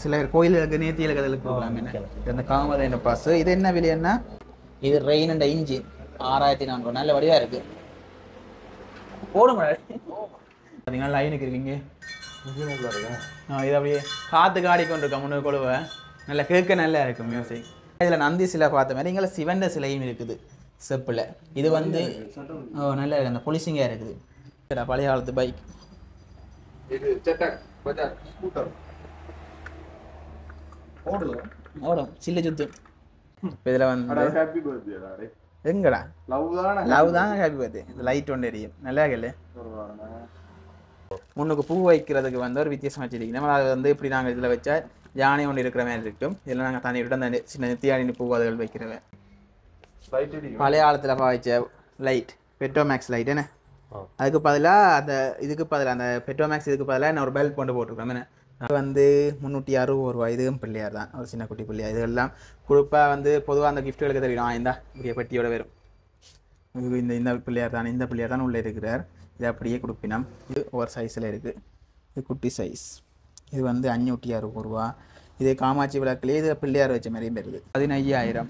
சில கோயிலுக்கு நேர்த்திகளுக்கு அதில் கொடுக்கலாம். இந்த காமதேனு பாஸ் இது என்ன விலைன்னா இது ரெயின் அண்ட் இன்ஜின் 6400 நல்ல வடிவாக இருக்குது. போடும் பார்த்தீங்கன்னா லைனுக்கு இருக்கீங்க. இது அப்படியே காற்று காடிக்கொண்டு இருக்கோம் முன்னூறு கொழுவை நல்லா கேட்க நல்லா இருக்கும் மியூசிக். இதில் நந்தி சிலை பார்த்த மாதிரி இங்கே சிவந்த சிலையும் இருக்குது செப்பில். இது வந்து நல்லா இருக்குது அந்த பொலிசிங்காக இருக்குது. பழைய காலத்து பைக் ஓடும் சில்லு சுத்து. இதில் வந்து எங்கடா லவ் தான் ஹாப்பி பர்த்டே. இது லைட் ஒன்று எரியும் நல்லா இல்லை. முன்னுக்கு பூ வைக்கிறதுக்கு வந்து ஒரு வித்தியாசம் வச்சிருக்கணும். அது வந்து இப்படி நாங்கள் இதில் வச்சா யானை ஒன்று இருக்கிற மாதிரி இருக்கும். இதில் நாங்கள் தண்ணி விட்டு அந்த சின்ன நித்தியானி பூ அதுகள் வைக்கிறவன். பழைய காலத்தில் பாய்ச்ச லைட் பெட்ரோமேக்ஸ் லைட் என்ன அதுக்கு பதிலாக அந்த இதுக்கு பதிலாக அந்த பெட்ரோமேக்ஸ் இதுக்கு பதிலாக என்ன ஒரு பல்ப் கொண்டு போட்டிருக்கோம். என்ன அது வந்து 360 ரூபா. இதுவும் பிள்ளையார் தான் ஒரு சின்ன குட்டி பிள்ளையார். இதெல்லாம் கொடுப்பா வந்து பொதுவாக அந்த கிஃப்ட்டுகளுக்கு தெரியும். இந்த இப்படியே பெட்டியோட வரும். இந்த பிள்ளையார் தான் இந்த பிள்ளையார் தான் உள்ளே இருக்கிறார். இது அப்படியே கொடுப்பினோம். இது ஓவர் சைஸில் இருக்குது. இது குட்டி சைஸ். இது வந்து 560 ரூபா. இதே காமாட்சி விளக்குலேயே இது பிள்ளையார் வச்ச மாதிரியும் வருது. 15,000.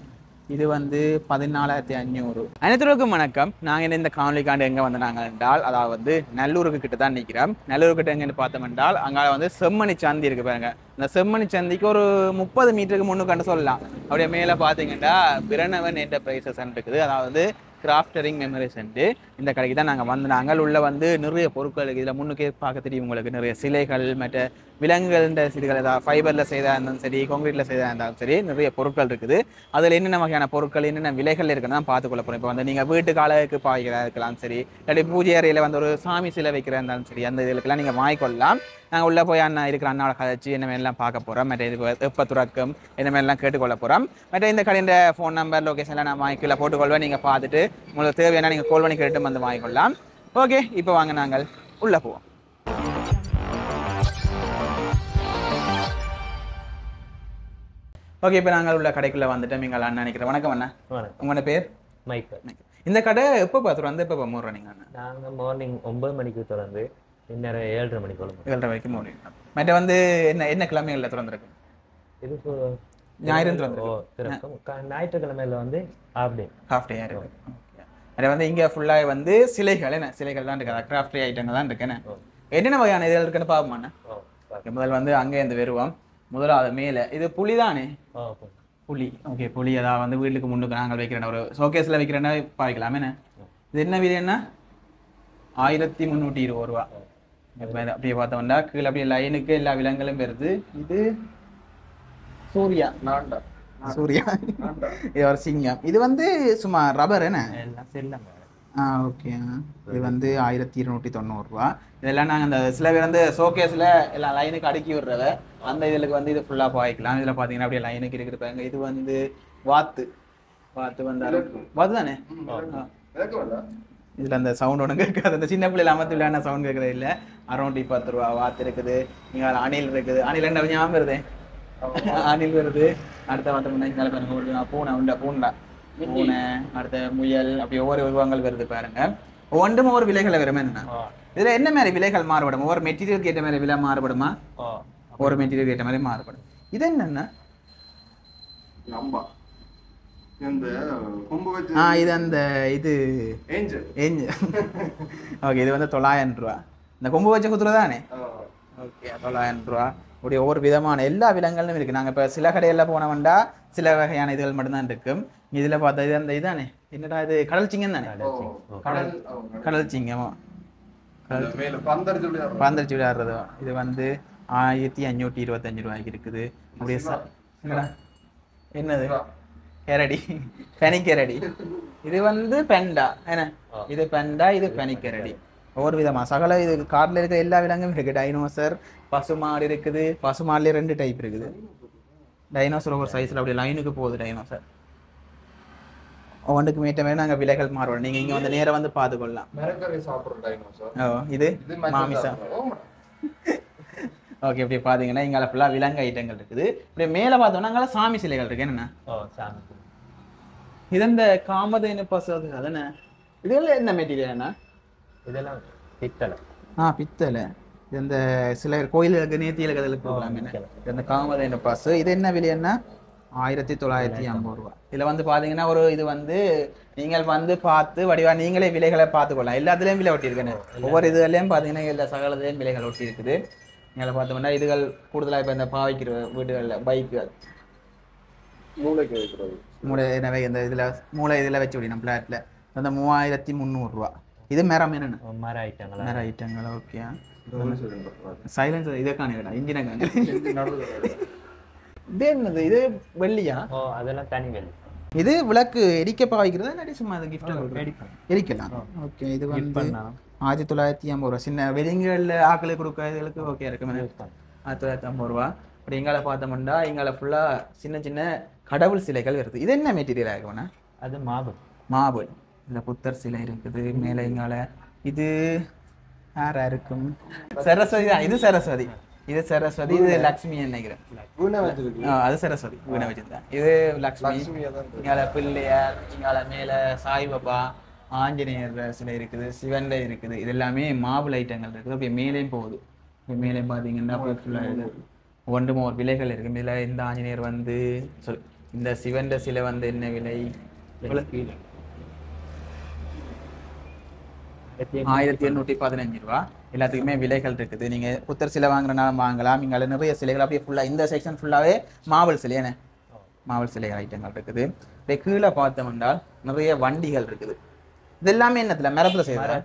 இது வந்து 14,500. அனைத்துக்கும் வணக்கம். நாங்கள் இந்த காணொலிக்காண்டு எங்கே வந்தாங்க என்றால் அதாவது நல்லூருக்கு கிட்ட தான் நிற்கிறோம். நல்லூர் கிட்ட எங்கன்னு பார்த்தோம் என்றால் அங்கே வந்து செம்மணி சந்தி இருக்குது பாருங்க. இந்த செம்மணி சந்திக்கு ஒரு 30 மீட்டருக்கு முன்னுக்காண்டு சொல்லலாம். அப்படியே மேலே பார்த்தீங்கன்னா பிரணவன் என்டர்பிரைசஸ் இருக்குது. அதாவது கிராஃப்டரிங் மெமரிஸ் சென்ட்டு இந்த கடைக்கு தான் நாங்கள் வந்து நாங்கள் உள்ள வந்து நிறைய பொருட்கள் இருக்குது. இதில் முன்னுக்கே பார்க்க தெரியும் உங்களுக்கு நிறைய சிலைகள் மற்ற விலங்குகள்ன்ற சிலைகள் ஏதாவது ஃபைபரில் செய்தா இருந்தாலும் சரி கான்கிரீட்டில் செய்தா இருந்தாலும் சரி நிறைய பொருட்கள் இருக்குது. அதில் என்னென்ன வகையான பொருட்கள் என்னென்ன விலைகள் இருக்குன்னு தான் பார்த்துக்கொள்ள போகிறோம். இப்போ வந்து நீங்கள் வீட்டுக்கு அழகுக்கு பாய்க்கிறதா இருக்கலாம் சரி, இல்லாட்டி பூஜை அறையில் வந்து ஒரு சாமி சிலை வைக்கிறதா இருந்தாலும் சரி அந்த இதுக்கெல்லாம் நீங்கள் வாங்கிக்கொள்ளலாம். நாங்கள் உள்ளே போய் அண்ணா இருக்கிற அண்ணாவோட கதைச்சு என்ன மாதிரிலாம் பார்க்க போகிறோம். மற்ற இது எப்போ துறக்கும் என்ன மாதிரிலாம் கேட்டுக்கொள்ள போகிறோம். மற்ற இந்த கடையின் ஃபோன் நம்பர் லொக்கேஷன்லாம் நான் வாங்கிக்கல போட்டுக்கொள்வேன். நீங்கள் பார்த்துட்டு உங்களுக்கு தேவையான நீங்கள் கால் பண்ணி கேட்டு வந்து வாங்கிக்கொள்ளலாம். ஓகே, இப்போ வாங்க நாங்கள் உள்ளே போவோம். ஓகே, இப்போ நாங்கள் உள்ள கடைக்குள்ளே வந்துட்டோம். நீங்கள் அண்ணா நினைக்கிறேன். வணக்கம் அண்ணா. உங்களோட பேர்? மைக்கேல். இந்த கடை எப்போ பார்த்துருவோம் வந்து எப்போ மூடுறோம் நீங்கள் அண்ணா? நாங்கள் மார்னிங் 9 மணிக்கு திறந்து இன்னும் 7:30 மணிக்கு 7:30 வரைக்கும் மூடிடும். மற்ற வந்து என்ன கிழமைகளில் திறந்துருக்கு? இது ஞாயிறு திறக்கும். ஞாயிற்றுக்கிழமையில வந்து ஹாஃப் டே இருக்கு. அது வந்து இங்கே ஃபுல்லாக வந்து சிலைகள் என்ன சிலைகள் தான் இருக்குது. கிராஃப்ட் ஐட்டங்கள் தான் இருக்குன்னு என்னென்ன வகையான இதில் இருக்குன்னு பார்ப்போம்ண்ணா. முதல் வந்து அங்கே இருந்து வருவோம். முதலாவது மேலே இது புளி தானே? புளி. ஓகே, புளி அதாவது வந்து வீட்டுக்கு முன்னுக்கு நாங்கள் வைக்கிறேன் ஒரு ஷோகேஸில் வைக்கிறேன்னா பாய்க்கலாமேண்ணே. இது என்ன விலைன்னா 1320 ரூபா. அப்படியே பார்த்தோம்னா கீழே அப்படியே லைனுக்கு எல்லா விலங்குகளும் வருது. இது சூர்யா சூர்யா இது ஒரு சிங்கம். இது வந்து சும்மா ரப்பர் என்ன எல்லாம் செல்லங்க. ஓகே, இது வந்து 1290 ரூபா. இதெல்லாம் நாங்கள் அந்த சில பேர் வந்து ஷோகேஸில் எல்லாம் லைனுக்கு அடுக்கி விடுறத அந்த இதுக்கு வந்து இது ஃபுல்லாக பாய்க்கலாம். இதில் பார்த்தீங்கன்னா அப்படியே லைனுக்கு இருக்கிறப்பாங்க. இது வந்து வாத்து வந்தாலும் வாத்து தானே. இதில் அந்த சவுண்ட் ஒன்று கேட்காது. அந்த சின்ன பிள்ளைல அமர்த்து விளையாட சவுண்ட் கேட்குறது இல்லை. 610 ரூபா. வாத்து இருக்குது. நீங்கள் அணில் இருக்குது. அணில் என்ன ஞாபகம் வருது? அணில் வருது. அடுத்த வார்த்தை முன்னாடி பூனை அடுத்த முயல் அப்படி ஒவ்வொரு உருவங்கள் வருது பாருங்க. ஒவ்வொன்றும் ஒவ்வொரு விலைகளை வரும். என்ன இதுல என்ன மாதிரி விலைகள் மாறுபடும்? ஒவ்வொரு மெட்டீரியல் ஏற்ற மாதிரி விலை மாறுபடுமா? ஒவ்வொரு மெட்டீரியல் ஏற்ற மாதிரி மாறுபடும். இது என்னன்னா இது அந்த இது ஏஞ்சல். ஓகே, இது வந்து 900 ரூபா. இந்த கொம்பு வச்ச குத்துறதானே. ஓகே, 900 ரூபா. இப்படி ஒவ்வொரு விதமான எல்லா விலங்குகளும் இருக்குது. நாங்கள் இப்போ சில கடையில் போனவண்டா சில வகையான இதுகள் மட்டும்தான் இருக்கும். இதில் பார்த்தா இது அந்த இதானே என்னடா இது கடல் சிங்கம் தானே. கடல் சிங்கமோ பந்தரிச்சு விளையாடுறதோ. இது வந்து 1525 ரூபாய்க்கு இருக்குது. அப்படியே என்னது கரடி பனிக்கரடி. இது வந்து பெண்டா என்ன. இது பெண்டா இது பனிக்கரடி. ஒவ்வொரு விதமாக சகல இது காட்டில் இருக்கிற எல்லா விலங்கும் இருக்குது. டைனோசர் பசுமாடு இருக்குது. பசுமாடுலேயே 2 டைப் இருக்குது. டைனோசர் ஒவ்வொரு சைஸில் அப்படியே லைனுக்கு போகுது. டைனோசர் ஒவ்வொன்றுக்கு மீட்ட மாதிரி நாங்கள் விலைகள் மாறுவோம். நீங்கள் இங்கே வந்து நேரம் வந்து பார்த்துக்கொள்ளலாம். இது மாமிசம். ஓகே, இப்படி பார்த்தீங்கன்னா இங்கே ஃபுல்லாக விலங்கு ஐட்டங்கள் இருக்குது. இப்படி மேலே பார்த்தோம்னா அங்கே சாமி சிலைகள் இருக்கு. என்னென்ன இது இந்த காமதேனு பசு அதானே. இதெல்லாம் என்ன மெட்டீரியல்? என்ன இதெல்லாம் பித்தளை. பித்தளை. இந்த சில கோயில்களுக்கு நேர்த்திகளுக்கு அதில் கொடுக்கலாமே இந்த காமதேனு பாசு. இது என்ன விலைன்னா 1950 ரூபா. இதில் வந்து பார்த்தீங்கன்னா ஒரு இது வந்து நீங்கள் வந்து பார்த்து வடிவா நீங்களே விலைகளை பார்த்துக்கொள்ளலாம். எல்லாத்துலேயும் விலை ஒட்டியிருக்கேன். ஒவ்வொரு இதுகளையும் பார்த்தீங்கன்னா எல்லா சகலத்துலேயும் விலைகள் ஒட்டி இருக்குது. நீங்கள் பார்த்தோம்னா இதுகள் கூடுதலாக இப்போ இந்த பாவிக்கிற வீடுகளில் பைக்குகள் மூளைக்கு வைக்கிறது. மூளை எனவே இந்த இதில் மூளை இதில் வச்சு விடணும் பிளாட்டில் அந்த 3300 ரூபா. இது மேரம் என்னென்ன மர ஐட்டங்களா மேர ஐட்டங்கள். ஓகே சைலன்ஸ் இதே காணிடா இன்ஜினை காணி. இது என்னது இது வெள்ளியா? ஓ அதெல்லாம் தனி வெள்ளி. இது விளக்கு எரிக்க பாவிக்கிறதா இல்லாட்டி சும்மா அது கிஃப்ட் எரிக்கலாம். ஓகே இது வந்து 1950 ரூபா. சின்ன வெடிங்களில் ஆக்களுக்கு கொடுக்கறதுகளுக்கு ஓகே இருக்குமே 1950 ரூபா. அப்படி எங்களை பார்த்தோம்னா எங்களை ஃபுல்லாக சின்ன சின்ன கடவுள் சிலைகள் வருது. இது என்ன மெட்டீரியல் ஆகும்னா? அது மாபு மார்பிள். இந்த புத்தர் சிலை இருக்குது மேலே எங்கால. இது யாரா இருக்கும்? சரஸ்வதி தான். இது சரஸ்வதி. இது சரஸ்வதி. இது லக்ஷ்மி நினைக்கிறேன். அது சரஸ்வதி வீணை வச்சிருந்தேன். இது லக்ஷ்மி. இங்கால பிள்ளையார், இங்கால மேல சாய்பாபா, ஆஞ்சநேயர் சிலை இருக்குது, சிவன் இருக்குது. இது எல்லாமே மார்பிள் ஐட்டங்கள் இருக்குது. அப்படியே மேலேயும் போகுது. மேலேயும் பார்த்தீங்கன்னா ஒன்றும் ஒரு விலைகள் இருக்கு. இதில் இந்த ஆஞ்சநேயர் வந்து இந்த சிவன் சிலை வந்து என்ன விலை? 1815 ரூபா. எல்லாத்துக்குமே விலைகள் இருக்குது. நீங்க புத்தர் சிலை வாங்குறனாலும் வாங்கலாம். இங்கே நிறைய சிலைகள் அப்படியே ஃபுல்லா இந்த செக்ஷன் ஃபுல்லாவே மார்பிள் சிலை என்ன மார்பிள் சிலை ஐட்டங்கள் இருக்குது. இப்போ கீழே பார்த்தோம் என்றால் நிறைய வண்டிகள் இருக்குது. இது எல்லாமே என்னத்துல மரத்துல செய்யறது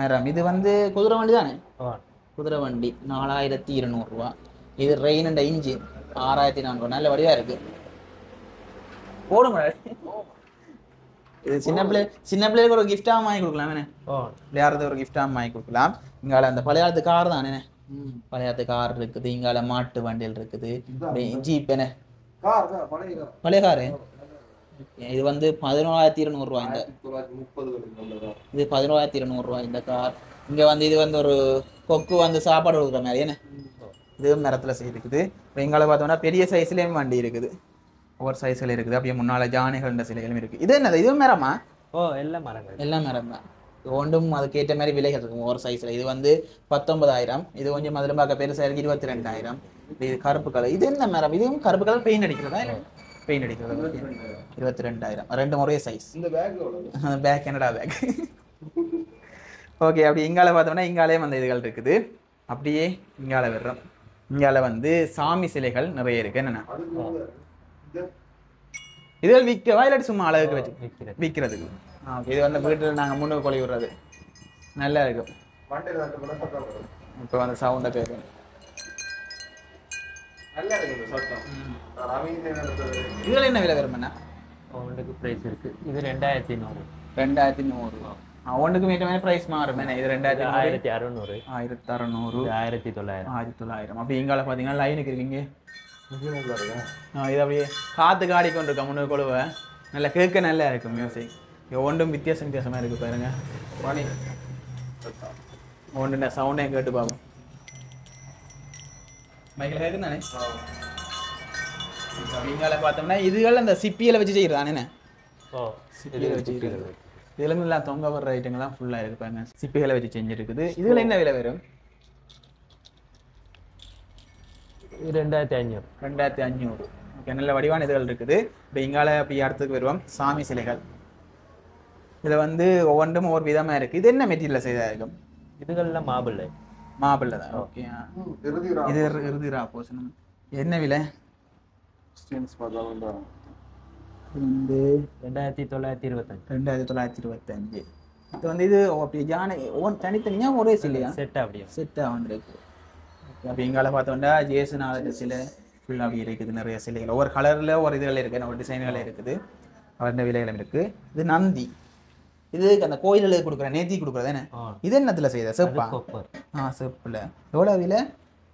மரம். இது வந்து குதிரை வண்டி தானே? குதிரை வண்டி 4200 ரூபா. இது ரெயின் அண்ட் இன்ஜின் 6400. நல்ல வடிவா இருக்கு. போடும். இது சின்ன பிள்ளைகளுக்கு ஒரு கிஃப்டாக வாங்கி கொடுக்கலாம். என்ன விளையாடுறது ஒரு கிஃப்டாக வாங்கி கொடுக்கலாம். இங்கால அந்த பழைய காலத்து கார் தானே? பழைய காலத்து கார் இருக்குது. இங்கால மாட்டு வண்டியில் இருக்குது. ஜீப் என்ன பழைய காரு. இது வந்து 11200 ரூபா. இந்த இது 11200 ரூபா இந்த கார். இங்க வந்து இது வந்து ஒரு கொக்கு வந்து சாப்பாடு கொடுக்குற மாதிரி என்ன இது மரத்துல செய்திருக்குது. இப்போ எங்களை பார்த்தோம்னா பெரிய சைஸ்லயும் வண்டி இருக்குது. ஒவ்வொரு சைஸ்ல இருக்குது. அப்படியே முன்னால ஜானைகள் சிலைகளும் இருக்கு. இது என்னது? இதுவும் மரமா? ஓ எல்லாம் மரங்கள். எல்லாம் மரம் தான். ஒன்றும் அதுக்கேற்ற மாதிரி விலைகள் இருக்கும் ஒவ்வொரு சைஸ்ல. இது வந்து 19000. இது கொஞ்சம் மதுரை பார்க்க பெருசா இருக்கு 22000. இது கருப்பு கலர். இது என்ன மரம்? இதுவும் கருப்பு கலர் பெயிண்ட் அடிக்கிறதா? பெயிண்ட் அடிக்கிறது 22000. ரெண்டு முறையே சைஸ். இந்த பேக் என்னடா பேக்? ஓகே. அப்படி இங்கால பார்த்தோம்னா இங்காலே வந்து இதுகள் இருக்குது. அப்படியே இங்கால வர்றோம். இங்கால வந்து சாமி சிலைகள் நிறைய இருக்கு. என்னென்ன இதுகள் விற்கவா இல்லாட்டி சும்மா அழகுக்கு வச்சு விற்கிறதுக்கு? இது வந்து வீட்டில் நாங்கள் முன்னுக்கு கொலை விடுறது நல்லா இருக்கும். இப்போ வந்து சவுண்டை கேட்கும். இதுல என்ன விலை வருமாண்ணா? ஒன்றுக்கு ப்ரைஸ் இருக்கு. இது 2100. 2100. ஒன்றுக்கு மீட்ட மாதிரி ப்ரைஸ் மாறும். இது 1600. 1600. 1900. 1900. அப்படி இங்கால பார்த்தீங்கன்னா லைனுக்கு இருக்கீங்க. இது அப்படியே காற்று காடி கொண்டு இருக்கா முன்னூறு கொழுவை. நல்லா கேட்க நல்லா இருக்கும் மியூசிக். ஒன்றும் வித்தியாசமாக இருக்குது பாருங்க. மணி ஒன்று சவுண்டையும் கேட்டு பார்ப்போம். மைக்கில் கேட்கு தானே? இங்கால பார்த்தோம்னா இதுகள் அந்த சிப்பியில் வச்சு செய்யறதானே? சிப்பியில் வச்சு செய்யறது. இதுல எல்லாம் தொங்க வர்ற ஐட்டங்கள்லாம் ஃபுல்லாக இருக்கு பாருங்க. சிப்பிகளை வச்சு செஞ்சுருக்குது. இதுல என்ன விலை வரும்? 2500. 2500. ஓகே. நல்ல வடிவான இதுகள் இருக்குது. இப்போ இங்கால அப்படி இடத்துக்கு வருவோம். சாமி சிலைகள் இதில் வந்து ஒவ்வொன்றும் ஒவ்வொரு விதமாக இருக்குது. இது என்ன மெட்டீரியல் செய்தா இருக்கும்? இதுகள்லாம் மாபிள். மாபிள் தான். ஓகே. இது இறுதிரா போசனம். என்ன விலை? வந்து 2925. 2925. இது வந்து இது அப்படி ஜானை தனித்தனியாக ஒரே சிலையா? செட்டாக அப்படியே செட்டாக வந்துருக்கு. அப்படி இங்கால பார்த்தோம்னா ஜேசுநாதர் சிலை ஃபுல்லாக அப்படி இருக்குது. நிறைய சிலைகள் ஒவ்வொரு கலரில் ஒரு இதுகள் இருக்குது. ஒரு டிசைன்கள் இருக்குது. அவருடைய விலைகளும் இருக்குது. இது நந்தி. இது அந்த கோயிலில் கொடுக்குற நேர்த்தி கொடுக்குறது என்ன? இது என்னத்தில் செய்த? செப்பா? செப்பில். எவ்வளோ விலை?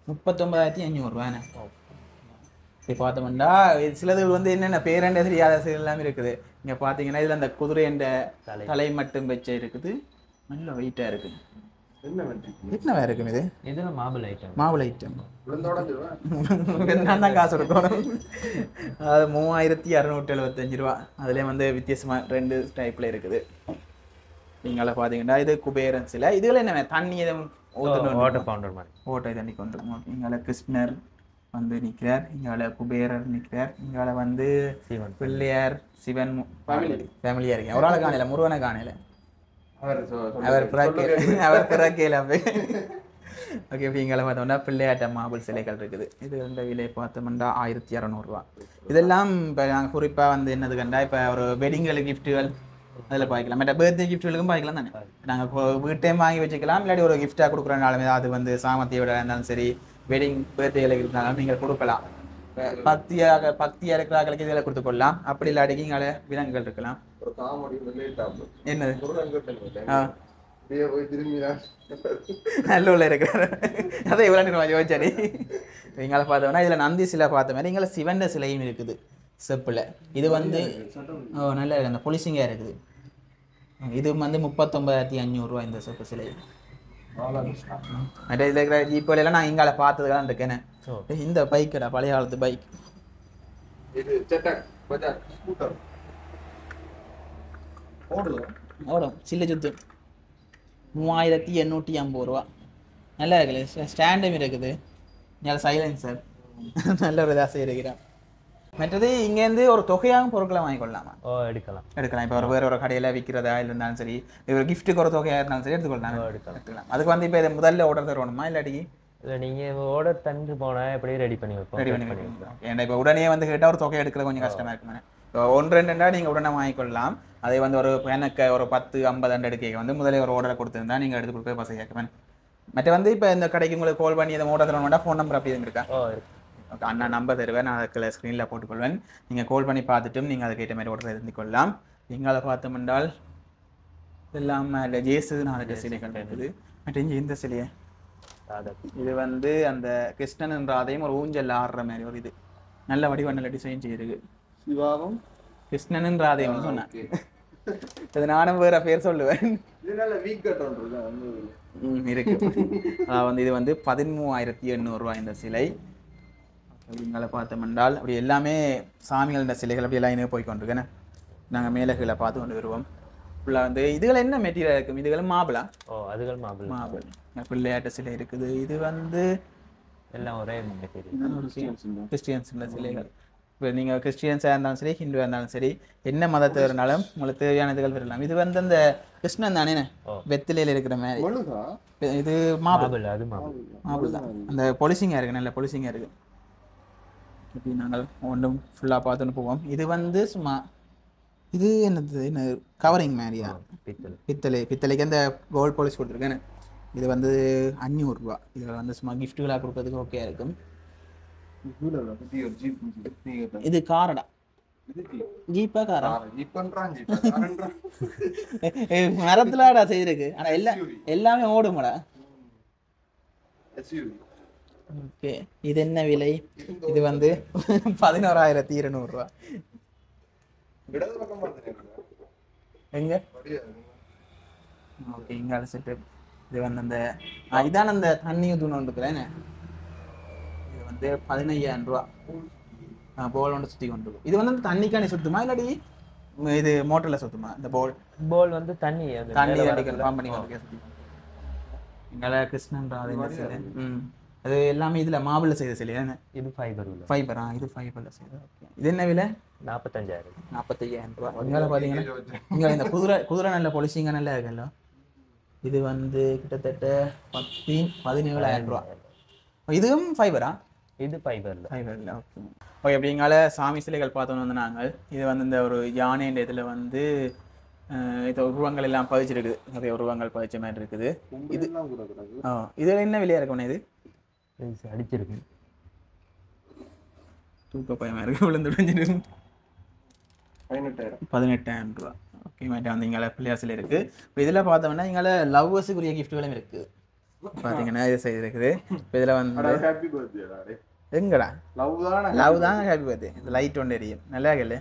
39,500 ரூபாண்ணே. இப்படி பார்த்தோம்னா சிலது வந்து என்னென்ன பேரண்ட தெரியாத எல்லாமே இருக்குது. இங்கே பார்த்தீங்கன்னா இதில் அந்த குதிரை என்ற தலை மட்டும் வச்ச இருக்குது. நல்ல வெயிட்டாக இருக்குது. என்ன இருக்கும் இது? இதெல்லாம் மாபிள் ஐட்டம். மாபிள் ஐட்டம் நான் தான் காசு கொடுக்கணும். அது 3675 ரூபா. அதுலேயே வந்து வித்தியாசமாக 2 டைப்பில் இருக்குது. நீங்கள பார்த்தீங்கன்னா இது குபேரன் சிலை இதுல என்ன தண்ணி எதுவும் வாட்டர் ஃபவுண்டன் மாதிரி ஓட்டை தண்ணி கொண்டு இங்கால கிருஷ்ணர் வந்து நிற்கிறார் இங்கால குபேரர் நிற்கிறார் இங்கால வந்து சிவன் பிள்ளையார் சிவன் ஃபேமிலியா இருக்கேன் ஒரு ஆளை காணல முருகனை காணல அவர் பிறக்கையில் ஓகே இப்படி இங்கே பார்த்தோம்னா பிள்ளையாட்ட மாபிள் சிலைகள் இருக்குது இது இந்த விலை பார்த்தோம்னா 1600 இதெல்லாம் இப்போ நாங்கள் குறிப்பாக வந்து என்னது கண்டா இப்போ ஒரு வெட்டிங்கள் கிஃப்ட்டுகள் அதில் பாய்க்கலாம் மற்ற பர்த்டே கிஃப்ட்டுகளுக்கும் பாய்க்கலாம் தானே நாங்கள் வீட்டையும் வாங்கி வச்சுக்கலாம் இல்லாட்டி ஒரு கிஃப்டாக கொடுக்குறனாலுமே அது வந்து சாமத்தியோட இருந்தாலும் சரி வெட்டிங் பர்த்டேகளுக்கு இருந்தாலும் நீங்கள் கொடுக்கலாம் பக்தியாக இருக்கிறார்களுக்கு இதில் கொடுத்துக்கொள்ளலாம் அப்படி இல்லாட்டிக்கு இங்கே விலங்குகள் இருக்கலாம் என்னது நல்லூர்ல இருக்கிறார் அதான் இவ்வளோ நேரம் யோசிச்சாரு எங்களை பார்த்தோம்னா இதில் நந்தி சிலை பார்த்த மாதிரி எங்களை சிவந்த சிலையும் இருக்குது செப்பில் இது வந்து நல்லா இருக்கு அந்த பொலிசிங்காக இருக்குது இது வந்து 39,500 இந்த செப்பு சிலை மற்ற இதில் இருக்கிற ஜீப்போலாம் நான் இங்கால பார்த்ததுலாம் இருக்கேன் இந்த பைக்கடா பழைய காலத்து பைக் ஓடும் சில்லு சுத்து 3850 நல்லா இருக்குது ஸ்டாண்டும் இருக்குது நல்ல சைலன்சர் நல்ல ஒரு இதாக இருக்கிறான் மற்றது இங்கேருந்து ஒரு தொகையாகவும் பொருட்களை வாங்கிக்கொள்ளலாமா எடுக்கலாம் இப்போ வேறு ஒரு கடையில் விற்கிறதா இருந்தாலும் சரி ஒரு கிஃப்ட்டுக்கு ஒரு தொகையாக இருந்தாலும் சரி எடுத்துக்கலாம் அதுக்கு வந்து இப்போ இதை முதல்ல ஆர்டர் தரணுமா இல்லாட்டி இல்லை நீங்கள் ஆர்டர் தந்து போனால் எப்படி ரெடி பண்ணி வைப்போம் ஏன்னா இப்போ உடனே வந்து கேட்டால் ஒரு தொகை எடுக்கிறது கொஞ்சம் கஷ்டமாக இருக்குமே இப்போ 1-2 நீங்கள் உடனே வாங்கிக்கொள்ளலாம் அதை வந்து ஒரு எனக்கு ஒரு 10-50 எடுக்க வந்து முதலே ஒரு ஆர்டரை கொடுத்துருந்தா நீங்கள் எடுத்து கொடுக்க பசங்க கேட்குமே மற்ற வந்து இப்போ இந்த கடைக்கு உங்களுக்கு கால் பண்ணி அதை ஆர்டர் தரணும்னா ஃபோன் நம்பர் அப்படி இருக்கா ஓகே அண்ணா நம்பர் தருவேன் நான் அதுக்குள்ள ஸ்க்ரீனில் போட்டுக்கொள்வேன் நீங்கள் கால் பண்ணி பார்த்துட்டும் நீங்கள் அதுக்கேற்ற மாதிரி ஆர்டர் இருந்து கொள்ளலாம் நீங்களை பார்த்தோம் என்றால் இதெல்லாம் ஜேசு 4 சிலைகள் இருக்குது மற்ற இந்த சிலையை இது வந்து அந்த கிருஷ்ணன் என்ற அதையும் ஒரு ஊஞ்சல் ஆடுற மாதிரி ஒரு இது நல்ல வடிவ நல்ல டிசைன் செய்யிருக்கு சிவாவும் கிருஷ்ணன் ராதையும் சொன்னேன் இது நானும் வேற பேர் சொல்லுவேன் இருக்கு வந்து இது வந்து 13,800 இந்த சிலை அப்படிங்களை பார்த்தோம் என்றால் அப்படி எல்லாமே சாமிகள் சிலைகள் அப்படி எல்லாம் போய் கொண்டிருக்கேன் நாங்கள் மேலே கீழே பார்த்து கொண்டு வருவோம் ஃபுல்லாக வந்து இதுகள் என்ன மெட்டீரியல் இருக்கும் இதுகள் மாபிளா அதுகள் மாபிள் பிள்ளையாட்ட சிலை இருக்குது இது வந்து எல்லாம் ஒரே கிறிஸ்டியன்ஸ் சிலைகள் இப்போ நீங்கள் கிறிஸ்டியன்ஸாக இருந்தாலும் சரி ஹிந்துவாக இருந்தாலும் சரி என்ன மதத்தை இருந்தாலும் உங்களுக்கு தேவையான இதுகள் வரலாம் இது வந்து அந்த கிருஷ்ணன் தானே வெத்திலையில் இருக்கிற மாதிரி இது மாபிள் அது மாபிள் தான் அந்த பொலிசிங்காக இருக்குது நல்ல பொலிசிங்காக இருக்குது இப்படி நாங்கள் ஒன்றும் ஃபுல்லாக பார்த்துன்னு போவோம் இது வந்து சும்மா இது என்னது என்ன கவரிங் மாதிரியா பித்தளைக்கு அந்த கோல்ட் பாலிஷ் கொடுத்துருக்கேன் இது வந்து 500 இதில் வந்து சும்மா கிஃப்ட்டுகளாக கொடுக்கறதுக்கு ஓகே இருக்கும் இது காரடா ஜீப்பா காரா மரத்துலடா செய்திருக்கு ஆனா எல்லாமே ஓடுமாடா ஓகே இது என்ன விலை இது வந்து 11,200 எங்க ஓகே இங்க செட்டு இது வந்து அந்த இதான அந்த தண்ணி ஊத்துன்னு வந்துக்கிறேன் இது வந்து 15,000 போல் ஒன்று சுற்றி கொண்டு இது வந்து அந்த தண்ணிக்கானே சுத்துமா இல்லாடி இது மோட்டர்ல சுத்துமா இந்த போல் வந்து தண்ணி கன்ஃபார்ம் பண்ணி வந்து சுத்தி இங்கல கிருஷ்ணன் ராதை சிலை அது எல்லாமே இதுல மாபிள செய்த சிலை இது ஃபைபரா இது ஃபைபர்ல செய்த ஓகே இது என்ன விலை 45,000 இங்கல பாத்தீங்கன்னா இங்க இந்த குதிரை நல்ல பொலிசிங்க நல்லா இருக்குல்ல இது வந்து கிட்டத்தட்ட 17,000 இதுவும் ஃபைபரா இது ஃபைபர்ல ஓகே ஓகே அப்படிங்கால சாமி சிலைகள் பார்த்தோன்னு வந்து நாங்கள் இது வந்து இந்த ஒரு யானைன்ற இதில் வந்து இது உருவங்கள் எல்லாம் பதிச்சிருக்குது நிறைய உருவங்கள் பதிச்ச மாதிரி இருக்குது இது இதில் என்ன விலையா இருக்கும்ண்ணா இது அடிச்சிருக்கு தூக்க பயமாக இருக்கு விழுந்து விழுந்துட்டு 18,000 ஓகே மேட்டா வந்து இங்கே பிள்ளையார் சிலை இருக்குது இப்போ இதில் பார்த்தோம்னா இங்கே லவ்வர்ஸுக்குரிய கிஃப்ட்டுகளும் இருக்குது பார்த்தீங்கன்னா இது சைடு இருக்குது இப்போ இதில் வந்து எங்கடா லவ் தாங்க ஹாப்பி பர்த்டே இந்த லைட் ஒன்று எரியும் நல்லா இருக்குல்ல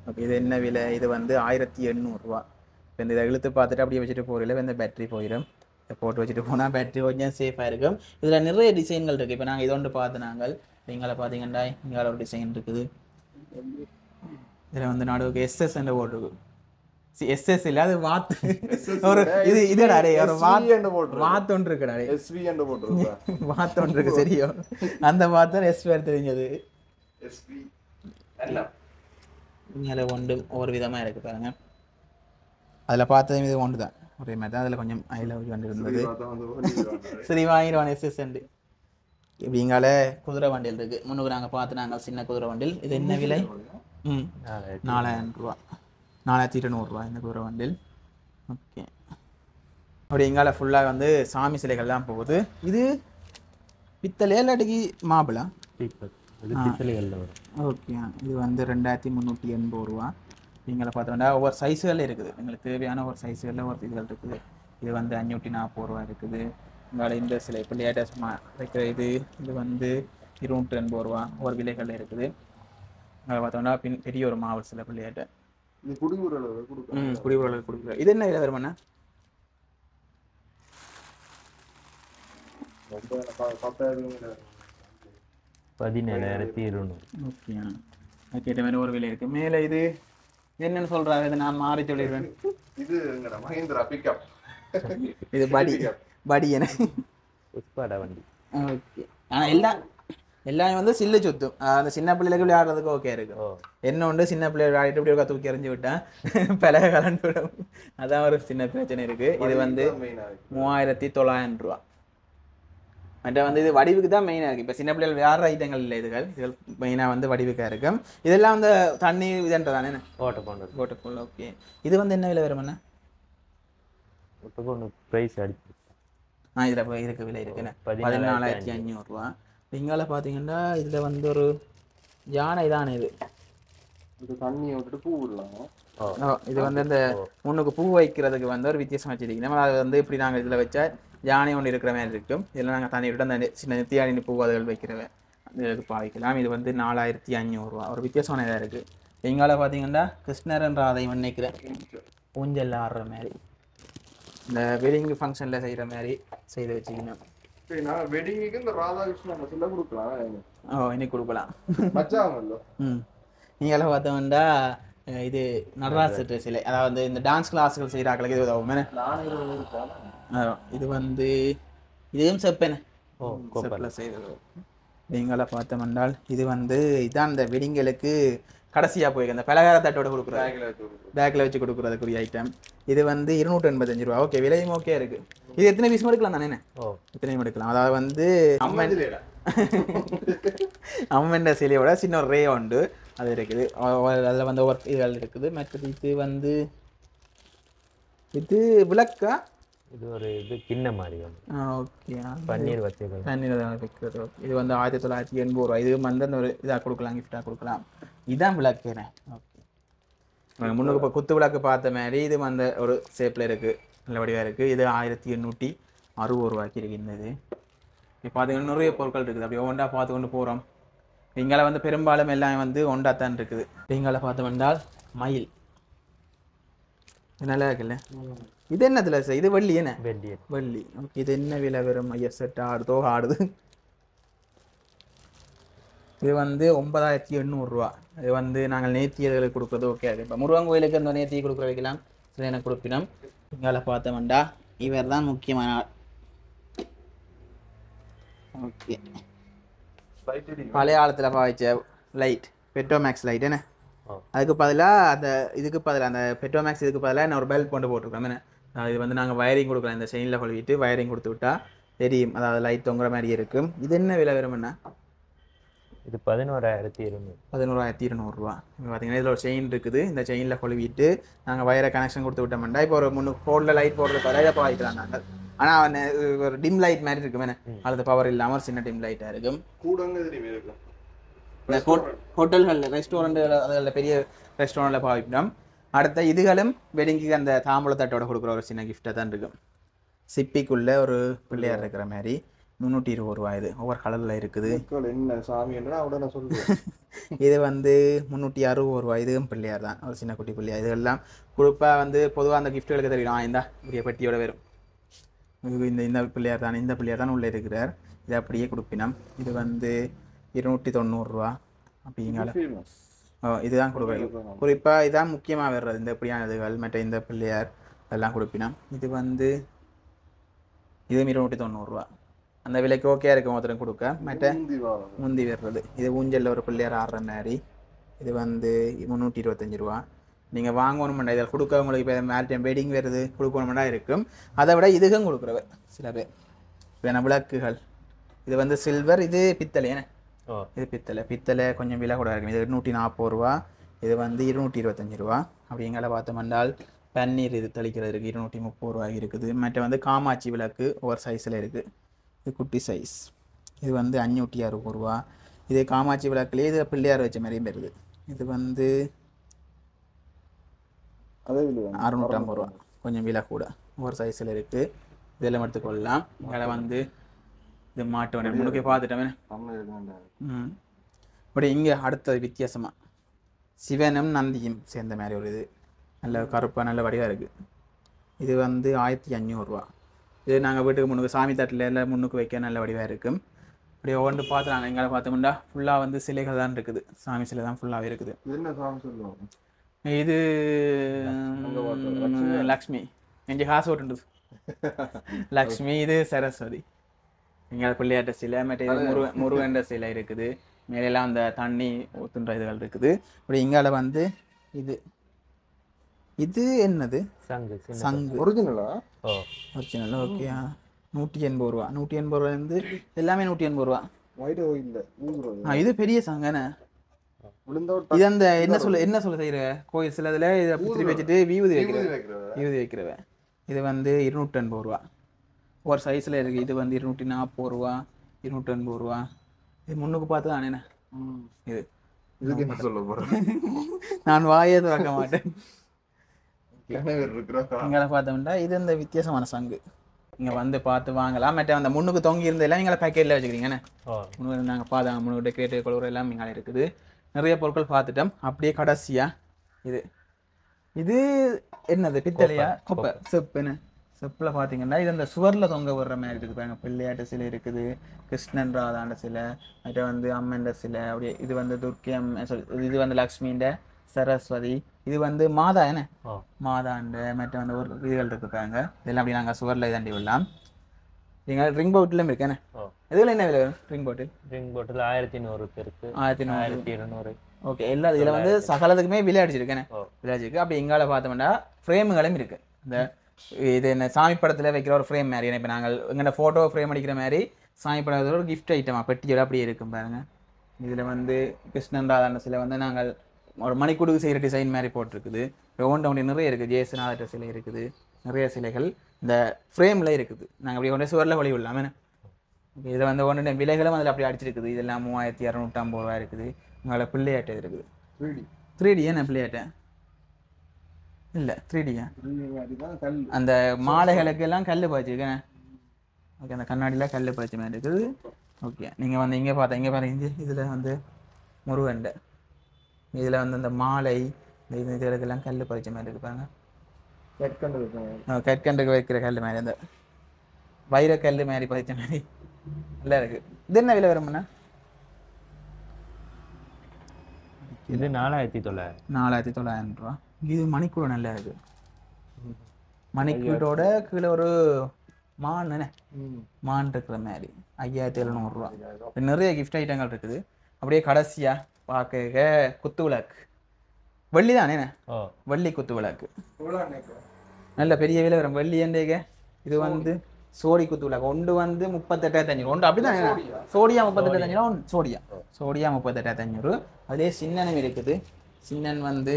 ஓகே இது என்ன விலை இது வந்து 1,800 இப்போ இந்த இதை இழுத்து பார்த்துட்டு அப்படியே வச்சுட்டு போகிறதில்ல இந்த பேட்டரி போயிடும் இதை போட்டு வச்சுட்டு போனால் பேட்டரி கொஞ்சம் சேஃபாக இருக்கும் இதில் நிறைய டிசைன்கள் இருக்குது இப்போ நாங்கள் இதொன்று பார்த்து நாங்கள் நீங்களை பார்த்தீங்கன்னா இங்கே ஒரு டிசைன் இருக்குது இதில் வந்து நடுவுக்கு எஸ்எஸ் என்ற போர்டு இருக்குது எஸ்எஸ் இல்ல அது வாத்து SS ஒரு இது SV இதுடா டேய் ஒரு என்று போட்டிருக்கு. வாத்து ஒன்று இருக்குடா டேய் SV என்று போட்டிருக்கா. வாத்து ஒன்று இருக்கு சரியோ அந்த வாத்து எஸ் பேர் தெரிஞ்சது SV அல்ல. இதில் ஒன்று ஒவ்வொரு விதமாக இருக்குது பாருங்க அதில் பார்த்தது இது ஒன்று தான் ஒரே மாதிரி தான் அதில் கொஞ்சம் ஐ லவ் யூ இருந்தது சரி வாங்கிடுவான் எஸ்எஸ் இப்படி இங்கால குதிரை வண்டியில் இருக்குது முன்னுக்கு நாங்கள் பார்த்து நாங்கள் சின்ன குதிரை வண்டியில் இது என்ன விலை 4000 ரூபா 4200 இந்த குதிரை வண்டியில் ஓகே அப்படி இங்கால ஃபுல்லாக வந்து சாமி சிலைகள்லாம் போகுது இது பித்தளையா இல்லாட்டிக்கு மாப்பிளா ஓகே இது வந்து 2380 ரூபா நீங்களை பார்த்தோம்னா ஒவ்வொரு சைஸுகளில் இருக்குது எங்களுக்கு தேவையான ஒரு சைஸுகளில் ஒரு இதுகள் இருக்குது இது வந்து 540 ரூபா இருக்குது இங்கால இந்த சிலை இப்போ லேட்டஸ்ட் வைக்கிற இது வந்து 280 ரூபா ஒரு விலைகளில் இருக்குது அங்கே பார்த்தோம்னா பெரிய ஒரு மாவல் சிலை பிள்ளையாட்ட குடிவுரல் கொடுக்குற இது என்ன விலை வருமாண்ணா 17,200 ஓகே அதுக்கேற்ற மாதிரி ஒரு விலை இருக்குது மேலே இது என்னன்னு சொல்கிறாங்க இதை நான் மாறி சொல்லிடுவேன் இது மஹிந்திரா பிக்கப் இது படி என்ன புஷ்பாடா வண்டி ஓகே ஆனால் எல்லாமே வந்து சில்லு சுத்தும் அந்த சின்ன பிள்ளைகளுக்கு விளையாடுறதுக்கு ஓகே இருக்கு என்ன உண்டு சின்ன பிள்ளை விளையாடிட்டு இப்படி ஒரு தூக்கி எறிஞ்சு விட்டேன் பலக கலண்டு விடும் அதான் ஒரு சின்ன பிரச்சனை இருக்கு இது வந்து 3900 ரூபா மற்ற வந்து இது வடிவுக்கு தான் மெயினாக இருக்குது இப்போ சின்ன பிள்ளைகள் விளையாடுற ஐட்டங்கள் இல்லை இதுகள் மெயினாக வந்து வடிவுக்காக இருக்கும் இதெல்லாம் வந்து தண்ணி இதுன்றதானே ஓட்டப்போல் ஓகே இது வந்து என்ன விலை வருமாண்ணா ப்ரைஸ் அடிச்சு இதில் போய் இருக்க விலை இருக்குண்ணே 14,500 ரூபா இங்கால பார்த்தீங்கன்னா இதில் வந்து ஒரு யானை தானே இது தண்ணியை விட்டுட்டு பூ விடலாம் இது வந்து இந்த முன்னுக்கு பூ வைக்கிறதுக்கு வந்து ஒரு வித்தியாசம் வச்சுருக்கீங்க அது வந்து இப்படி நாங்கள் இதில் வச்சா யானை ஒன்று இருக்கிற மாதிரி இருக்கும் இதில் நாங்கள் தண்ணி விட்டு அந்த சின்ன நித்தியானி பூ அதுகள் வைக்கிறவன் இதுக்கு பாவிக்கலாம் இது வந்து 4,500 ரூபா ஒரு வித்தியாசமான இதாக இருக்குது எங்கால பார்த்தீங்கன்னா கிருஷ்ணர்ன்ற அதை நினைக்கிறேன் ஊஞ்சல் ஆடுற மாதிரி இந்த வெட்டிங் ஃபங்க்ஷனில் செய்கிற மாதிரி செய்து வச்சுக்கணும் வெட்டிங்க்கு இந்த ராதாகிருஷ்ணன் சொல்ல கொடுக்கலாம் இன்னைக்கு கொடுக்கலாம் மச்சாமல்ல நீங்களாம் பார்த்தோம்னா இது நடராஜர் சிலை அதாவது இந்த டான்ஸ் கிளாஸுகள் செய்கிறாங்களுக்கு இது உதவும் இது வந்து இதுவும் செப்பேனே செப்பில் செய்தது நீங்களாம் பார்த்தோம்னால் இது வந்து இதான் இந்த வெட்டிங்களுக்கு கடைசியாக போயிருக்கு அந்த பலகாரத்தட்டோட கொடுக்குறது பேக்கில் வச்சு கொடுக்குறதுக்குரிய ஐட்டம் இது வந்து 285 ரூபா ஓகே விலையும் ஓகே இருக்குது இது எத்தனை பீஸும் எடுக்கலாம் தானே எத்தனையும் எடுக்கலாம் அதாவது வந்து அம்மன் சிலையோட சின்ன ஒரு ரே உண்டு அது இருக்குது அதில் வந்து ஒவ்வொரு இதுகள் இருக்குது மற்றது இது வந்து இது விளக்கா இது ஒரு இது கிண்ண மாதிரி ஓகே பன்னீர் வச்சுக்கிறது பன்னீர் வைக்கிறது இது வந்து 1980 ரூபா இது வந்து அந்த ஒரு இதாக கொடுக்கலாம் கிஃப்டாக கொடுக்கலாம் இதான் விளக்குறேன் ஓகே முன்னுக்கு இப்போ குத்து விளக்கு பார்த்த மாதிரி இது வந்து ஒரு ஷேப்பில் இருக்குது நல்ல வடிவாக இருக்குது இது 1860 ரூபாய்க்கு இருக்கின்றது இப்போ பார்த்தீங்கன்னா நிறைய பொருட்கள் இருக்குது அப்படி ஒன்றா பார்த்து கொண்டு போகிறோம் இங்கால வந்து பெரும்பாலும் எல்லாம் வந்து ஒன்றாத்தான் இருக்குது இங்கால பார்த்து வந்தால் மயில் நல்லா இருக்குல்ல இது என்னதுல சார் இது வள்ளி என்ன வள்ளி ஓகே இது என்ன விலை வரும் ஐயா செட் ஆடுதோ ஆடுது இது வந்து 9,800 ரூபா இது வந்து நாங்கள் நேர்த்தியர்களுக்கு கொடுக்குறது ஓகே இருக்குது இப்போ முருகன் கோயிலுக்கு அந்த நேர்த்தியை கொடுக்குற வைக்கலாம் சரி எனக்கு கொடுப்பினோம் இங்கால பார்த்தோம்டா இவர் தான் முக்கியமான ஆள் ஓகே பழைய காலத்தில் பாய்ச்ச லைட் பெட்ரோமேக்ஸ் லைட் என்ன அதுக்கு பதிலாக அந்த இதுக்கு பதிலாக அந்த பெட்ரோமேக்ஸ் இதுக்கு பதிலாக என்ன ஒரு பெல்ட் கொண்டு போட்டிருக்கோம் என்ன இது வந்து நாங்கள் வயரிங் கொடுக்கலாம் இந்த செயினில் கொள்விட்டு வயரிங் கொடுத்து விட்டா தெரியும் அதாவது லைட் தொங்குற மாதிரி இருக்கும் இது என்ன விலை வரும்னா இது 11,200 ரூபா பார்த்தீங்கன்னா இதில் ஒரு செயின் இருக்குது இந்த செயினில் கொழுவிட்டு நாங்கள் வயரை கனெக்ஷன் கொடுத்து விட்டோம்னா இப்போ ஒரு 3 போர்டில் லைட் போடுறது பதிலாக பாய்க்கலாம் நாங்கள் ஆனால் ஒரு டிம் லைட் மாதிரி இருக்கும் என்ன அது பவர் இல்லாமல் ஒரு சின்ன டிம் லைட்டாக இருக்கும் இந்த ஹோட்டல்களில் ரெஸ்டாரண்ட் அதில் பெரிய ரெஸ்டாரண்ட்டில் பாவிப்போம் அடுத்த இதுகளும் வெட்டிங்க்கு அந்த தாம்பூலத்தட்டோட கொடுக்குற ஒரு சின்ன கிஃப்டாக தான் இருக்கும் சிப்பிக்குள்ளே ஒரு பிள்ளையார் இருக்கிற மாதிரி 320 ரூபா இது ஒவ்வொரு கலரில் இருக்குது என்ன சாமி இது வந்து 360 ரூபா இதுவும் பிள்ளையார் தான் ஒரு சின்ன குட்டி பிள்ளையார் இதெல்லாம் குறிப்பாக வந்து பொதுவாக அந்த கிஃப்ட்டுகளுக்கு தெரியும் இந்தா பெரிய பெட்டியோட வரும் இந்த பிள்ளையார் தான் இந்த பிள்ளையார் தான் உள்ளே இருக்கிறார் இதை அப்படியே கொடுப்பினோம் இது வந்து 290 ரூபா அப்படிங்கால இதுதான் கொடுக்குறோம். குறிப்பாக இதான் முக்கியமாக வர்றது இந்த இப்படியானதுகள் மற்ற இந்த பிள்ளையார் அதெல்லாம் கொடுப்பினோம். இது வந்து இது 290 அந்த விலைக்கு ஓகே இருக்கும் ஒருத்தரும் கொடுக்க. மற்ற முந்தி வர்றது இது ஊஞ்சலில் ஒரு பிள்ளையார் ஆடுற மாதிரி இது வந்து 325 நீங்கள் வாங்கணுமெண்டா இதில் கொடுக்க உங்களுக்கு இப்போ மேரிடைம் வெட்டிங் வருது கொடுக்கணுமெண்டா இருக்கும். அதை விட இதுக்கும் கொடுக்குறவ சில பேர் வேணா விளக்குகள் இது வந்து சில்வர் இது பித்தளை ஏன்னா இது பித்தளை கொஞ்சம் விலை கூட இருக்கும். இது 240 இது வந்து 225 அப்படி எங்களை பார்த்தோம்னால் பன்னீர் இது தெளிக்கிறதுக்கு 230 இருக்குது. மற்ற வந்து காமாட்சி விளக்கு ஒவ்வொரு சைஸில் இருக்குது. இது குட்டி சைஸ் இது வந்து 560 இது காமாட்சி விளக்குலேயே இது பிள்ளையார் வச்ச மாதிரியும் வருது. இது வந்து 650 கொஞ்சம் விலை கூட ஒவ்வொரு சைஸில் இருக்குது. இதெல்லாம் எடுத்துக்கொள்ளலாம். எங்களை வந்து இது மாட்டு வண்டி முன்னுக்கே பார்த்துட்டோமே. இப்படி இங்கே அடுத்தது வித்தியாசமாக சிவனும் நந்தியும் சேர்ந்த மாதிரி ஒரு இது நல்ல கருப்பாக நல்ல வடிவாக இருக்குது. இது வந்து 1500 இது நாங்கள் வீட்டுக்கு முன்னுக்கு சாமி தட்டில் எல்லாம் முன்னுக்கு வைக்க நல்ல வடிவாக இருக்கும். அப்படியே ஒவ்வொன்று பார்த்து நாங்கள் எங்களை பார்த்தோம்னா ஃபுல்லாக வந்து சிலைகள் தான் இருக்குது. சாமி சிலை தான் ஃபுல்லாகவே இருக்குது. இது லக்ஷ்மி எங்கள் காசு ஓட்டுது லக்ஷ்மி இது சரஸ்வதி எங்களை பிள்ளையாட்ட சிலை மற்ற இது முருகன்ற சிலை இருக்குது. மேலெல்லாம் அந்த தண்ணி ஊத்துன்ற இதுகள் இருக்குது. அப்படி இங்கால வந்து இது இது என்னது சங்கு ஒரிஜினலா ஓகே 180 180 எல்லாமே 180 இது பெரிய சங்கன இது அந்த என்ன சொல்ல செய்யற கோயில் சிலதுல இதை புத்திரி வச்சுட்டு வியூதி வைக்கிறவ இது வந்து 280 ஒரு சைஸ்ல இருக்கு. இது வந்து 240 280 இது முன்னுக்கு பார்த்து தான் என்ன இது நான் வாயே திறக்க மாட்டேன். இங்கே பார்த்தோம்னா இது இந்த வித்தியாசமான சங்கு இங்கே வந்து பார்த்து வாங்கலாம். மற்ற அந்த முன்னுக்கு தொங்கி இருந்தெல்லாம் நீங்களே பேக்கெட்டில் வச்சுக்கிறீங்கண்ணே. முன்னுக்கு நாங்கள் பார்த்தோம் முன்னுக்கு டெக்கரேட்டிவ் கலர் எல்லாம் இங்கே இருக்குது. நிறைய பொருட்கள் பார்த்துட்டோம். அப்படியே கடைசியாக இது என்னது பித்தளையா கொப்பை செப்புன்னு செப்பில் பார்த்தீங்கன்னா இது அந்த சுவரில் தொங்க விடுற மாதிரி இருக்குது. பாருங்க பிள்ளையாட்டு சிலை இருக்குது, கிருஷ்ணன் ராதாண்ட சிலை, மற்ற வந்து அம்மன்ற சிலை. அப்படியே இது வந்து துர்க்கி இது வந்து லக்ஷ்மின்ற சரஸ்வதி இது வந்து மாதா என்ன மாதாண்ட மற்ற வந்து ஒரு இதுகள் இருக்கு பாருங்க. இதெல்லாம் அப்படி நாங்கள் சுவரில் இதாண்டி விடலாம். நீங்கள் ரிங் போட்டிலும் இருக்கேண்ணே. இதில் என்ன விலை வரும் ரிங் போட்டில் 1100 இருக்கு 1200 ஓகே. எல்லா இதில் வந்து சகலத்துக்குமே விலை அடிச்சிருக்கேண்ணே விலை அடிச்சிருக்கு. அப்படி எங்கால பார்த்தோம்னா ஃப்ரேமுகளும் இருக்குது. இந்த இது என்ன சாமி படத்தில் வைக்கிற ஒரு ஃப்ரேம் மாதிரி இப்போ நாங்கள் எங்கள்ட ஃபோட்டோ ஃப்ரேம் அடிக்கிற மாதிரி சாமி படத்தில் ஒரு கிஃப்ட் ஐட்டமாக பெட்டியோட அப்படியே இருக்கும் பாருங்க. இதில் வந்து கிருஷ்ணன் ராதாண்ட சிலை வந்து நாங்கள் ஒரு மணிக்கூடுக்கு செய்கிற டிசைன் மாதிரி போட்டிருக்குது. ஒவ்வொன்று நிறைய இருக்குது. ஜேசநாத சிலை இருக்குது, நிறைய சிலைகள் இந்த ஃப்ரேமில் இருக்குது. நாங்கள் அப்படி கொண்டு சுவரில் வழி விடலாமே. இதில் வந்து ஒன்று விலைகளும் அதில் அப்படி அடிச்சிருக்குது. இதெல்லாம் 3250 இருக்குது. உங்களை பிள்ளையாட்டை இருக்குது 3D ஏன்னா பிள்ளையாட்டை இல்லை 3Dயா அந்த மாலைகளுக்கு எல்லாம் கல் பாய்ச்சிருக்கேன். ஓகே அந்த கண்ணாடியில் கல் பாய்ச்சி மாதிரி இருக்குது. ஓகே நீங்கள் வந்து இங்கே பார்த்தா இங்கே பாருங்க இதில் வந்து முருகண்ட இதில் வந்து அந்த மாலை இந்த இதுக்கெல்லாம் கல் பாய்ச்ச மாதிரி இருப்பாங்க. கற்கண்டுக்கு வைக்கிற கல் மாதிரி அந்த வைரக்கல் மாதிரி பாய்ச்ச மாதிரி நல்லா இருக்கு. இது என்ன விலை வரும்ண்ணா? இது 4900 இது மணிக்கூட நல்லா இருக்கு. மணிக்கூட்டோட கீழே ஒரு மான் மான் இருக்கிற மாதிரி 5700 நிறைய கிஃப்ட் ஐட்டங்கள் இருக்குது. அப்படியே கடைசியா பார்க்க குத்து விளக்கு வெள்ளி தானே வெள்ளி குத்து விளக்கு நல்ல பெரிய விலை வரும். வெள்ளி என்றேக இது வந்து சோடி குத்து விளக்கு ஒன்று வந்து 38,500 ஒன்று அப்படிதான் சோடியா 38,500 சோடியா 38,500. அதுலேயே சின்னனும் இருக்குது. சின்னன் வந்து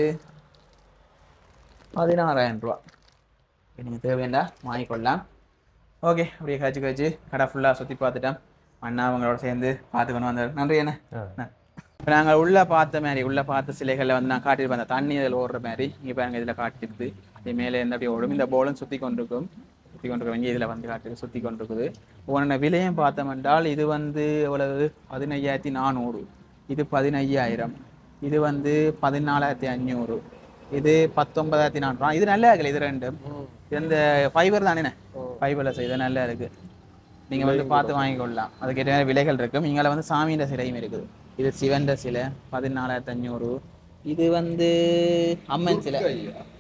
16,000 நீங்கள் தேவையா வாங்கிக்கொள்ளலாம். ஓகே அப்படியே கழிச்சு கடை ஃபுல்லாக சுற்றி பார்த்துட்டோம். அண்ணா அவங்களோட சேர்ந்து பார்த்துக்கணும் வந்தார். நன்றி என்ன இப்போ நாங்கள் உள்ளே பார்த்த சிலைகளில் வந்து நான் காட்டியிருப்பேன். அந்த தண்ணி அதில் ஓடுற மாதிரி இங்கே பாருங்க இதில் காட்டிருக்கு. அதே மேலே இருந்து அப்படியே ஓடும். இந்த போலும் சுற்றி கொண்டிருக்கும் இங்கே இதில் வந்து காட்டு சுற்றி கொண்டிருக்குது. உன்ன விலையும் பார்த்தோம் என்றால் இது வந்து எவ்வளவு 15,400 இது 15,000 இது வந்து 14,500 இது 19,400 இது நல்லா இருக்குல்ல. இது ரெண்டும் இந்த ஃபைபர் தானே ஃபைபரில் செய்த நல்லா இருக்குது. நீங்கள் வந்து பார்த்து வாங்கிக்கொள்ளலாம். அதுக்கேற்ற விலைகள் இருக்கும். இங்கே வந்து சாமியின் சிலையும் இருக்குது. இது சிவன்ற சிலை 14,500 இது வந்து அம்மன் சிலை.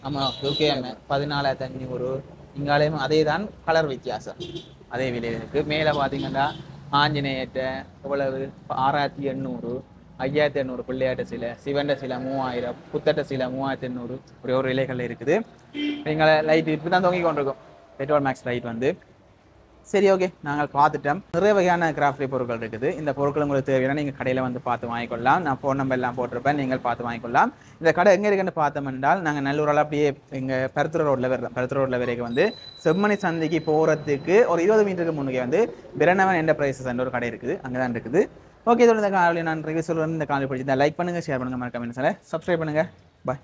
ஆமாம், ஓகே. 14,500. இங்காலேயும் அதே தான், கலர் வித்தியாசம் அதே விலை இருக்குது. மேலே பார்த்தீங்கன்னா ஆஞ்சநேயர்கிட்ட எவ்வளவு 6,800, 5,800 பிள்ளையாட்ட சிலை, சிவண்ட சிலை 3,000, புத்தட்ட சிலை 3,800 ஒரு இலைகள் இருக்குது. எங்களை லைட் இப்படி தான் தொங்கி கொண்டிருக்கோம், பெட்ரோல் மேக்ஸ் லைட் வந்து. சரி, ஓகே, நாங்கள் பார்த்துட்டோம். நிறைய வகையான கிராஃப்ட் பொருட்கள் இருக்குது. இந்த பொருட்கள் உங்களுக்கு தேவையான நீங்கள் கடையில் வந்து பார்த்து வாங்கிக்கொள்ளலாம். நான் ஃபோன் நம்பர் எல்லாம் போட்டிருப்பேன், நீங்கள் பார்த்து வாங்கிக்கொள்ளலாம். இந்த கடை எங்கே இருக்குன்னு பார்த்தோம் என்றால், நாங்கள் நல்லூரால் அப்படியே எங்கள் பருத்துறை ரோட்டில் வரலாம். பருத்துறை ரோட்டில் வரைக்கும் வந்து செம்மணி சந்தைக்கு போகிறதுக்கு ஒரு 20 மீட்டருக்கு முன்னுக்கே வந்து பிரணவன் என்டர்பிரைசஸ் என்ற ஒரு கடை இருக்குது, அங்கே தான் இருக்குது. ஓகே, இதோட இந்த காலையில் நான் ரிவ்யூ சொல்லுவேன். இந்த காலையில் பிடிச்சி லைக் பண்ணுங்கள், ஷேர் பண்ணுங்கள், மறக்காம சப்ஸ்கிரைப் பண்ணுங்கள். பாய்.